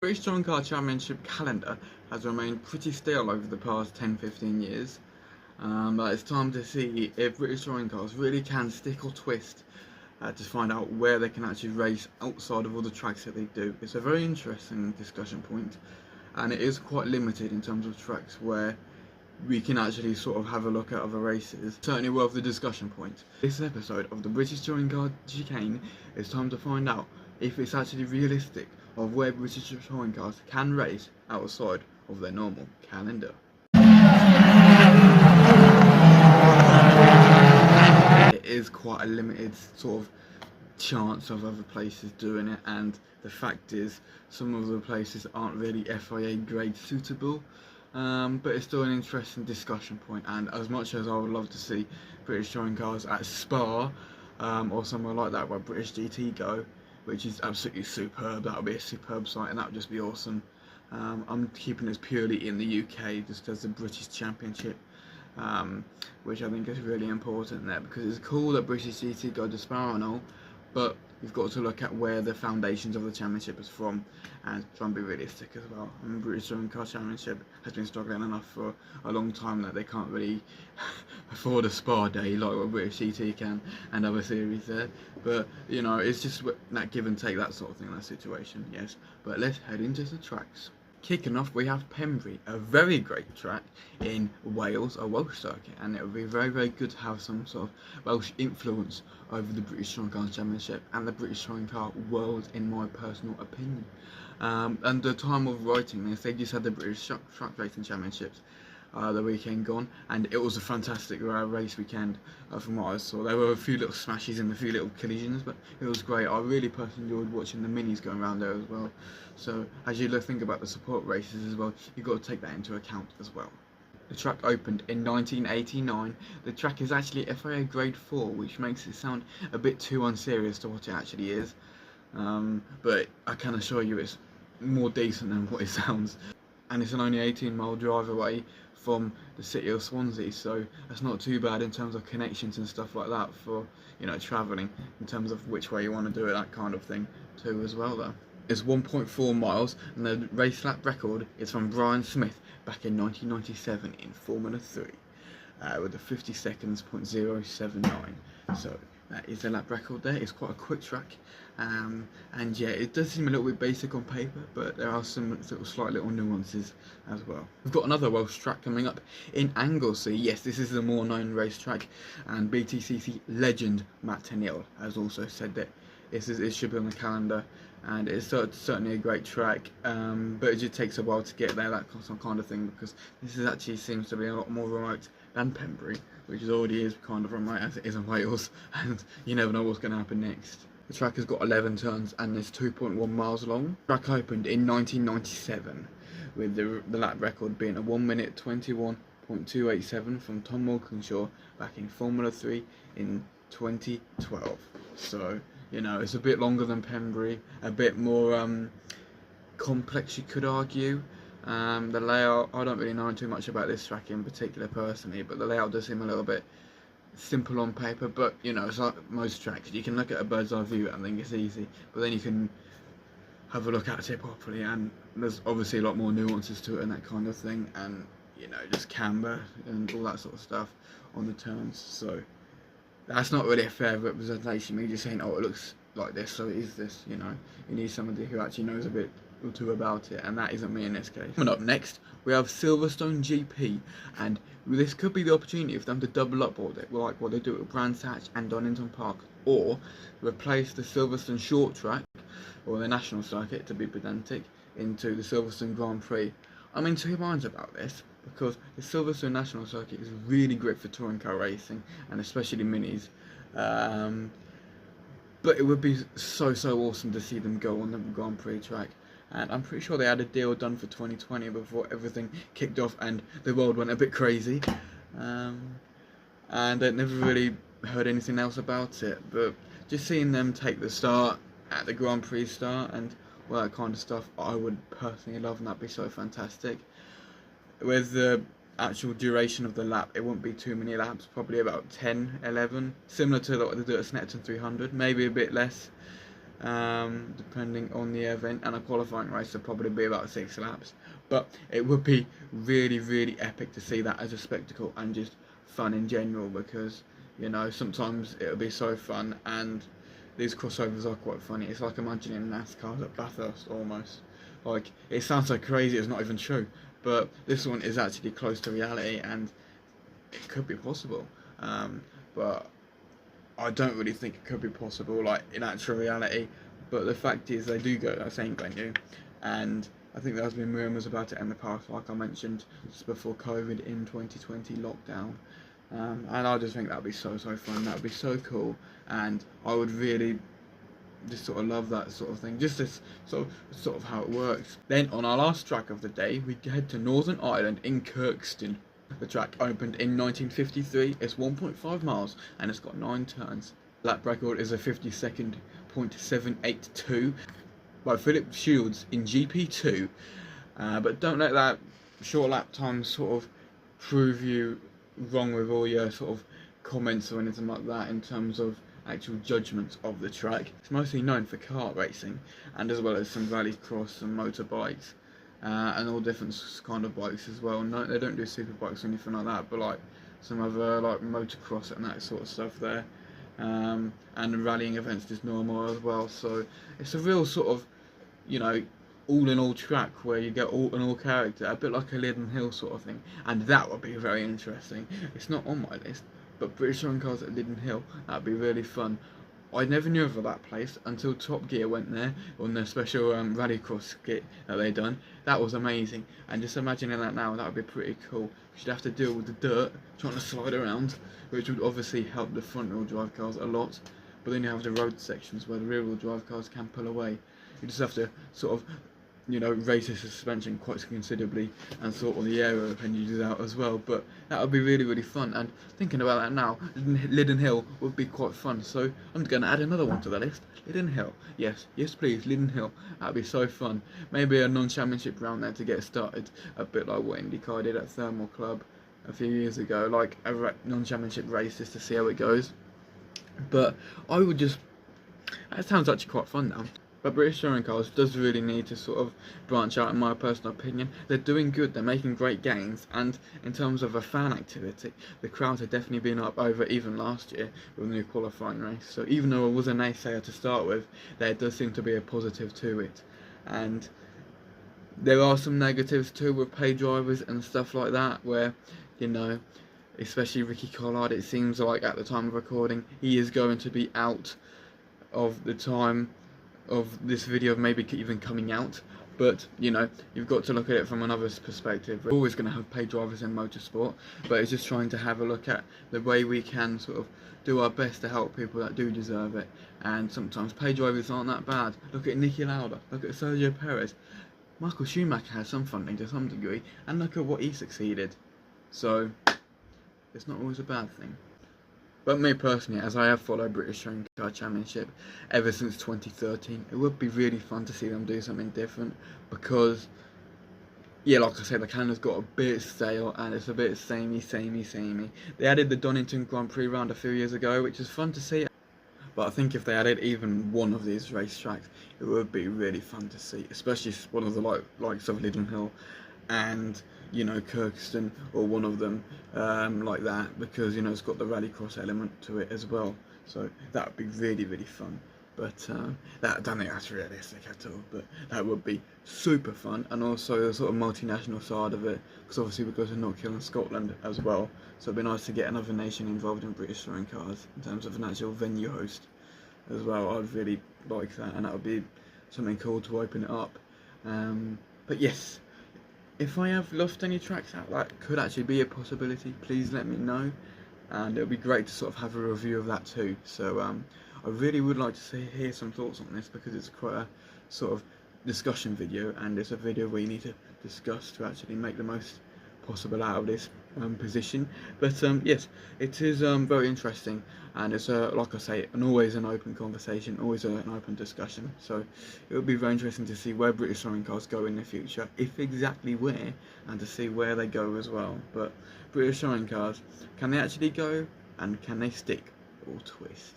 British Touring Car Championship calendar has remained pretty stale over the past 10-15 years, but it's time to see if British Touring Cars really can stick or twist to find out where they can actually race outside of all the tracks that they do. It's a very interesting discussion point, and it is quite limited in terms of tracks where we can actually sort of have a look at other races. Certainly worth the discussion point. This episode of the British Touring Car Chicane is time to find out if it's actually realistic of where British touring cars can race outside of their normal calendar. It is quite a limited sort of chance of other places doing it, and the fact is some of the places aren't really FIA grade suitable, but it's still an interesting discussion point. And as much as I would love to see British touring cars at Spa or somewhere like that where British GT go, which is absolutely superb, that would be a superb site and that would just be awesome. I'm keeping this purely in the UK just as the British Championship, which I think is really important there, because it's cool that British GT go to Spa and all, but you've got to look at where the foundations of the championship is from and try and be realistic as well. I mean, British Touring Car Championship has been struggling enough for a long time that they can't really afford a Spa day like what British GT can and other series there. But you know, it's just that give and take, that sort of thing, that situation. Yes, but let's head into the tracks. Kicking off, we have Pembrey, a very great track in Wales, a Welsh circuit, and it would be very, very good to have some sort of Welsh influence over the British Touring Car Championship and the British Touring Car world, in my personal opinion. And the time of writing this, they just had the British Truck Racing Championships the weekend gone, and it was a fantastic race weekend from what I saw. There were a few little smashes and a few little collisions, but it was great. I really personally enjoyed watching the minis going around there as well. So as you think about the support races as well, you've got to take that into account as well. The track opened in 1989. The track is actually FIA Grade 4, which makes it sound a bit too unserious to what it actually is. But I can assure you it's more decent than what it sounds. And it's an only 18-mile drive away from the city of Swansea, so that's not too bad in terms of connections and stuff like that for, you know, travelling, in terms of which way you want to do it, that kind of thing too as well though. It's 1.4 miles, and the race lap record is from Brian Smith back in 1997 in Formula 3 with a 50 seconds .079. So that is the lap record there. It's quite a quick track, and yeah, it does seem a little bit basic on paper, but there are some slight little nuances as well. We've got another Welsh track coming up in Anglesey. Yes, this is the more known racetrack, and BTCC legend Matt Tenniel has also said that it should be on the calendar, and it's certainly a great track, but it just takes a while to get there, that kind of thing, because this actually seems to be a lot more remote than Pembrey, which already is kind of remote as it is in Wales, and you never know what's going to happen next. The track has got 11 turns and is 2.1 miles long. The track opened in 1997, with the lap record being a 1 minute 21.287 from Tom Walkinshaw back in Formula 3 in 2012. So, you know, it's a bit longer than Pembrey, a bit more complex, you could argue. The layout, I don't really know too much about this track in particular personally, but the layout does seem a little bit simple on paper, but you know, it's like most tracks, you can look at a bird's eye view and think it's easy, but then you can have a look at it properly, and there's obviously a lot more nuances to it and that kind of thing, and you know, just camber and all that sort of stuff on the turns. So that's not really a fair representation, me just saying, oh, it looks like this, so it is this. You know, you need somebody who actually knows a bit or two about it, and that isn't me in this case. Coming up next, we have Silverstone GP, and this could be the opportunity for them to double up like what they do at Brands Hatch and Donington Park, or replace the Silverstone short track, or the national circuit to be pedantic, into the Silverstone Grand Prix. I'm in two minds about this, because the Silverstone National Circuit is really great for touring car racing, and especially minis. But it would be so awesome to see them go on the Grand Prix track. And I'm pretty sure they had a deal done for 2020 before everything kicked off and the world went a bit crazy. And I never really heard anything else about it. But just seeing them take the start at the Grand Prix start and all that kind of stuff, I would personally love, and that'd be so fantastic. With the actual duration of the lap, it won't be too many laps, probably about 10, 11, similar to what they do at Snetton 300, maybe a bit less. depending on the event, and a qualifying race will probably be about 6 laps. But it would be really, really epic to see that as a spectacle and just fun in general, because you know, sometimes it'll be so fun, and these crossovers are quite funny. It's like imagining NASCAR at Bathurst almost. Like, it sounds so crazy, it's not even true, but this one is actually close to reality, and it could be possible. But I don't really think it could be possible, like in actual reality. But the fact is, they do go to that same venue, and I think there's been rumours about it in the past, like I mentioned just before COVID in 2020 lockdown. And I just think that'd be so fun. That'd be so cool, and I would really just sort of love that sort of thing. Just this sort of how it works. Then on our last track of the day, we head to Northern Ireland in Kirkston. The track opened in 1953. It's 1.5 miles and it's got 9 turns. Lap record is a 52.782 by Philip Shields in GP2. But don't let that short lap time sort of prove you wrong with all your sort of comments or anything like that in terms of actual judgments of the track. It's mostly known for kart racing, and as well as some rallycross and motorbikes, and all different kind of bikes as well. No, they don't do super bikes or anything like that, but like some other like motocross and that sort of stuff there, and rallying events just normal as well. So it's a real sort of, you know, all in all track where you get all in all character, a bit like a Leaden Hill sort of thing, and that would be very interesting. It's not on my list, but British Touring Cars at Leaden Hill, that'd be really fun. I never knew of that place until Top Gear went there on their special rallycross kit that they done. That was amazing, and just imagining that now, that would be pretty cool. You'd have to deal with the dirt trying to slide around, which would obviously help the front wheel drive cars a lot, but then you have the road sections where the rear wheel drive cars can pull away. You just have to sort of, you know, raise the suspension quite considerably and sort all the aero appendages out as well. But that would be really fun, and thinking about that now, Leaden Hill would be quite fun. So I'm going to add another one to the list. Leaden Hill, yes please, Leaden Hill. That'd be so fun. Maybe a non-championship round there to get started, a bit like what IndyCar did at Thermal Club a few years ago, like a non-championship race just to see how it goes. But I would just, that sounds actually quite fun now. But British Touring Cars does really need to sort of branch out, in my personal opinion. They're doing good, they're making great gains, and in terms of a fan activity, the crowds have definitely been up over even last year with the new qualifying race. So even though it was a naysayer to start with, there does seem to be a positive to it. And there are some negatives too with pay drivers and stuff like that, where, you know, especially Ricky Collard, it seems like at the time of recording, he is going to be out of the time of this video maybe even coming out. But you know, you've got to look at it from another perspective. We're always going to have paid drivers in motorsport, but it's just trying to have a look at the way we can sort of do our best to help people that do deserve it. And sometimes paid drivers aren't that bad. Look at Niki Lauda, look at Sergio Perez. Michael Schumacher has some funding to some degree, and look at what he succeeded. So it's not always a bad thing. But me personally, as I have followed British Touring Car Championship ever since 2013, it would be really fun to see them do something different, because, yeah, like I said, the calendar's got a bit stale and it's a bit samey. They added the Donington Grand Prix round a few years ago, which is fun to see, but I think if they added even one of these racetracks, it would be really fun to see, especially one of the likes of Leaden Hill and, you know, Kirkston, or one of them like that, because, you know, it's got the rallycross element to it as well. So that would be really fun. But that, I don't think that's realistic at all, but that would be super fun. And also the sort of multinational side of it, because obviously we go to Knockhill and Scotland as well, so it'd be nice to get another nation involved in British Touring Cars in terms of an actual venue host as well. I'd really like that, and that would be something cool to open it up. But yes, if I have lost any tracks out that could actually be a possibility, please let me know, and it would be great to sort of have a review of that too. So I really would like to hear some thoughts on this, because it's quite a sort of discussion video, and it's a video where you need to discuss to actually make the most possible out of this position. But yes, it is very interesting, and it's like I say, always an open conversation, always an open discussion. So it would be very interesting to see where British Touring Cars go in the future, if exactly where, and to see where they go as well. But British Touring Cars, can they actually go, and can they stick or twist?